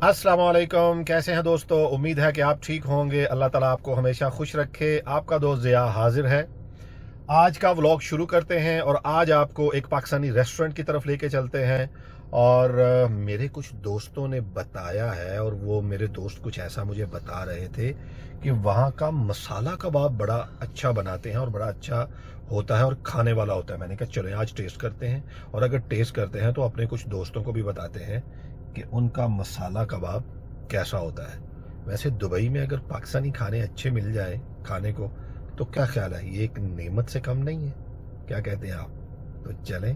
अस्सलाम वालेकुम, कैसे हैं दोस्तों। उम्मीद है कि आप ठीक होंगे। अल्लाह ताला आपको हमेशा खुश रखे। आपका दोस्त ज़िया हाजिर है। आज का व्लॉग शुरू करते हैं और आज आपको एक पाकिस्तानी रेस्टोरेंट की तरफ लेके चलते हैं। और मेरे कुछ दोस्तों ने बताया है, और वो मेरे दोस्त कुछ ऐसा मुझे बता रहे थे कि वहाँ का मसाला कबाब बड़ा अच्छा बनाते हैं और बड़ा अच्छा होता है और खाने वाला होता है। मैंने कहा चलो आज टेस्ट करते हैं, और अगर टेस्ट करते हैं तो अपने कुछ दोस्तों को भी बताते हैं कि उनका मसाला कबाब कैसा होता है। वैसे दुबई में अगर पाकिस्तानी खाने अच्छे मिल जाए खाने को, तो क्या ख्याल है, ये एक नेमत से कम नहीं है। क्या कहते हैं आप? तो चलें।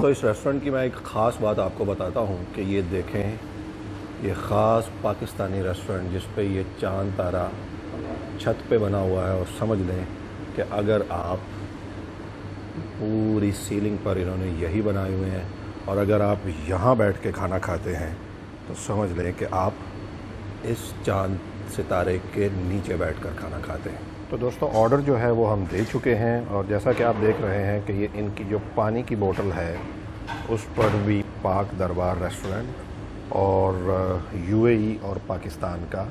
इस रेस्टोरेंट की मैं एक ख़ास बात आपको बताता हूँ कि ये देखें, ये ख़ास पाकिस्तानी रेस्टोरेंट जिस पे ये चांद तारा छत पे बना हुआ है, और समझ लें कि अगर आप पूरी सीलिंग पर इन्होंने यही बनाए हुए हैं, और अगर आप यहाँ बैठ के खाना खाते हैं तो समझ लें कि आप इस चांद सितारे के नीचे बैठकर खाना खाते हैं। तो दोस्तों ऑर्डर जो है वो हम दे चुके हैं, और जैसा कि आप देख रहे हैं कि ये इनकी जो पानी की बोतल है उस पर भी पाक दरबार रेस्टोरेंट और यूएई और पाकिस्तान का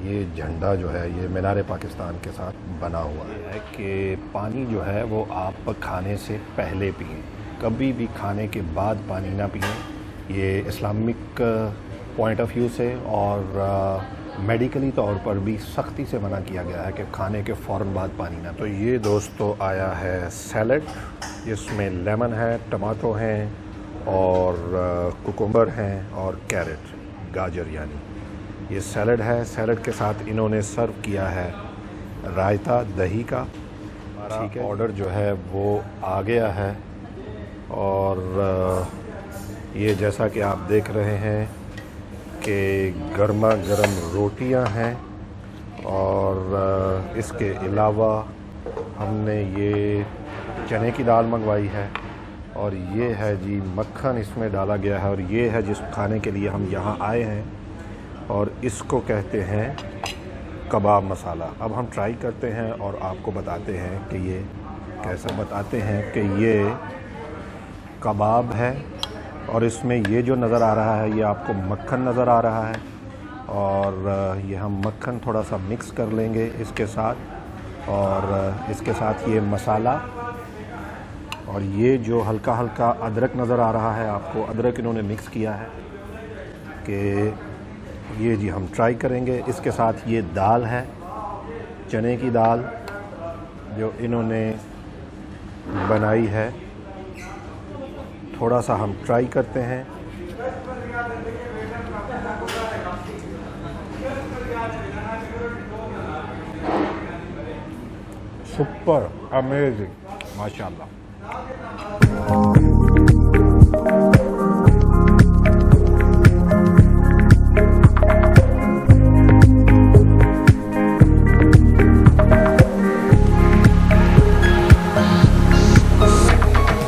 ये झंडा जो है ये मीनार पाकिस्तान के साथ बना हुआ है कि पानी जो है वो आप खाने से पहले पिएं, कभी भी खाने के बाद पानी ना पिएं। ये इस्लामिक पॉइंट ऑफ व्यू से और मेडिकली तौर पर भी सख्ती से मना किया गया है कि खाने के फ़ौरन बाद पानी ना। तो ये दोस्तों आया है सैलड, जिसमें लेमन है, टमाटो हैं और कुकुम्बर हैं और कैरेट, गाजर यानी। ये सैलड है। सैलड के साथ इन्होंने सर्व किया है रायता दही का। ठीक है, ऑर्डर जो है वो आ गया है, और ये जैसा कि आप देख रहे हैं कि गर्मा गर्म रोटियां हैं, और इसके अलावा हमने ये चने की दाल मंगवाई है, और ये है जी मक्खन इसमें डाला गया है, और ये है जिस खाने के लिए हम यहाँ आए हैं, और इसको कहते हैं कबाब मसाला। अब हम ट्राई करते हैं और आपको बताते हैं कि ये कैसा। बताते हैं कि ये कबाब है, और इसमें ये जो नज़र आ रहा है ये आपको मक्खन नज़र आ रहा है, और ये हम मक्खन थोड़ा सा मिक्स कर लेंगे इसके साथ, और इसके साथ ये मसाला, और ये जो हल्का हल्का अदरक नज़र आ रहा है आपको, अदरक इन्होंने मिक्स किया है कि ये जी हम ट्राई करेंगे। इसके साथ ये दाल है, चने की दाल जो इन्होंने बनाई है, थोड़ा सा हम ट्राई करते हैं। सुपर अमेजिंग, माशाल्लाह।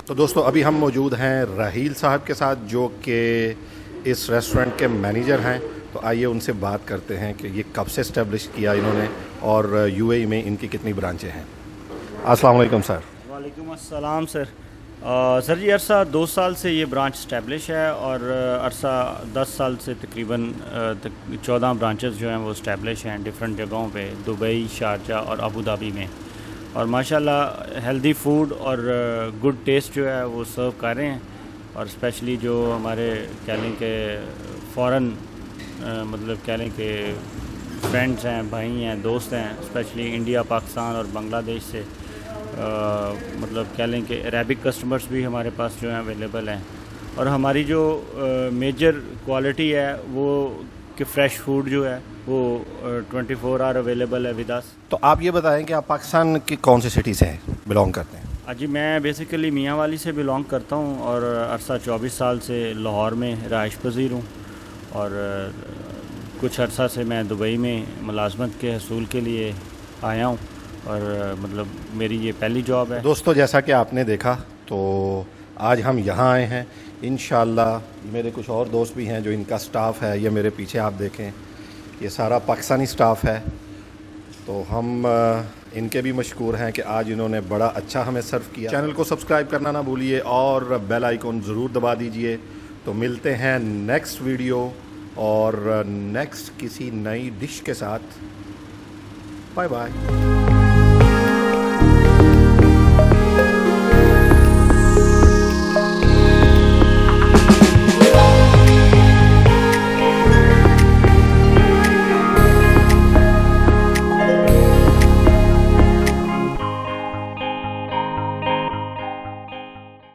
तो दोस्तों अभी हम मौजूद हैं राहील साहब के साथ, जो कि इस रेस्टोरेंट के मैनेजर हैं। तो आइए उनसे बात करते हैं कि ये कब से इस्टेब्लिश किया इन्होंने, और यूएई में इनकी कितनी ब्रांचें हैं। अस्सलाम वालेकुम सर। वालेकुम अस्सलाम सर। सर जी अरसा 2 साल से ये ब्रांच इस्टेब्लिश है, और अरसा 10 साल से तकरीबन 14 ब्रांचेस जो हैं वो इस्टेब्लिश हैं डिफरेंट जगहों पे, दुबई, शारजा और अबू धाबी में। और माशाल्लाह हेल्दी फूड और गुड टेस्ट जो है वो सर्व कर रहे हैं। और स्पेशली जो हमारे कह लें कि फ़ॉरेन मतलब कह लें कि फ्रेंड्स हैं, भाई हैं, दोस्त हैं, स्पेशली इंडिया, पाकिस्तान और बांग्लादेश से मतलब कह लें कि अरेबिक कस्टमर्स भी हमारे पास जो हैं अवेलेबल हैं। और हमारी जो मेजर क्वालिटी है वो कि फ़्रेश फूड जो है वो 24 आवर अवेलेबल है विद अस। तो आप ये बताएं कि आप पाकिस्तान की कौन सी सिटी से हैं, बिलोंग करते हैं? जी मैं बेसिकली मियाँ वाली से बिलोंग करता हूँ और अरसा 24 साल से लाहौर में रहाइश पज़ीर हूँ और कुछ अरसा से मैं दुबई में मुलाजमत के हसूल के लिए आया हूँ और मतलब मेरी ये पहली जॉब है। दोस्तों जैसा कि आपने देखा तो आज हम यहाँ आए हैं। इंशाल्लाह मेरे कुछ और दोस्त भी हैं जो इनका स्टाफ़ है। ये मेरे पीछे आप देखें, ये सारा पाकिस्तानी स्टाफ़ है। तो हम इनके भी मशकूर हैं कि आज इन्होंने बड़ा अच्छा हमें सर्व किया। चैनल को सब्सक्राइब करना ना भूलिए और बेल आइकॉन ज़रूर दबा दीजिए। तो मिलते हैं नेक्स्ट वीडियो और नेक्स्ट किसी नई डिश के साथ। Bye bye.